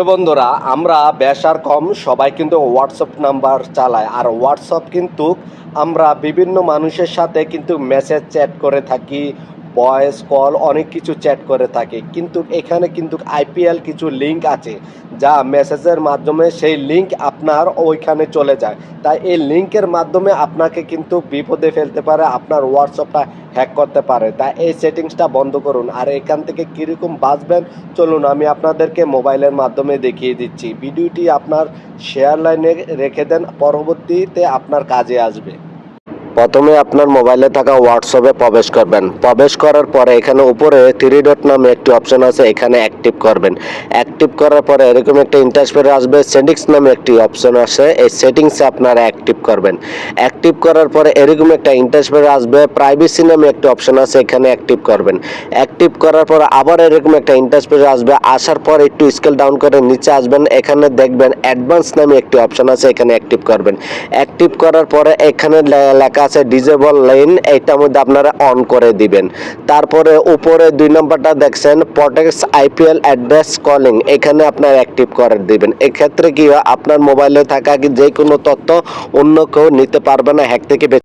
তো বন্ধুরা, আমরা বেশ আর কম সবাই কিন্তু হোয়াটসঅ্যাপ নাম্বার চালাই। আর হোয়াটসঅ্যাপ কিন্তু আমরা বিভিন্ন মানুষের সাথে কিন্তু মেসেজ চ্যাট করে থাকি, ভয়েস কল অনেক কিছু চ্যাট করে থাকি। কিন্তু এখানে কিন্তু আইপিএল কিছু লিঙ্ক আছে, যা মেসেজের মাধ্যমে সেই লিঙ্ক আপনার ওইখানে চলে যায়। তাই এই লিঙ্কের মাধ্যমে আপনাকে কিন্তু বিপদে ফেলতে পারে, আপনার হোয়াটসঅ্যাপটা হ্যাক করতে পারে। তাই এই সেটিংসটা বন্ধ করুন। আর এখান থেকে কীরকম বাঁচবেন চলুন আমি আপনাদেরকে মোবাইলের মাধ্যমে দেখিয়ে দিচ্ছি। ভিডিওটি আপনার শেয়ার লাইনে রেখে দেন, পরবর্তীতে আপনার কাজে আসবে। প্রথমে আপনার মোবাইলে থাকা হোয়াটসঅ্যাপে প্রবেশ করবেন। প্রবেশ করার পরে এখানে উপরে থ্রি ডট নামে একটি অপশন আছে, এখানে অ্যাক্টিভ করবেন। অ্যাক্টিভ করার পরে এরকম একটা ইন্টারফেস আসবে, সেটিংস নামে একটি অপশন আছে, এই সেটিংসে আপনারা অ্যাক্টিভ করবেন। অ্যাক্টিভ করার পরে এরকম একটা ইন্টারফেস আসবে, প্রাইভেসি নামে একটি অপশন আছে, এখানে অ্যাক্টিভ করবেন। অ্যাক্টিভ করার পরে আবার এরকম একটা ইন্টারফেস আসবে, আসার পর একটু স্কেল ডাউন করে নিচে আসবেন, এখানে দেখবেন অ্যাডভান্স নামে একটি অপশন আছে, এখানে অ্যাক্টিভ করবেন। অ্যাক্টিভ করার পরে এখানে লেখা আছে ডিজেবল লাইন, এইটার মধ্যে আপনারা অন করে দিবেন। তারপরে উপরে 2 নম্বরটা দেখছেন প্রটেক্টস আইপিএল অ্যাড্রেস কলিং, এখানে আপনারা অ্যাক্টিভ করে দিবেন। এক্ষেত্রে কি হয়, আপনার মোবাইলে থাকা যে কোনো তথ্য অন্য কেউ নিতে পারবে না, হ্যাক থেকে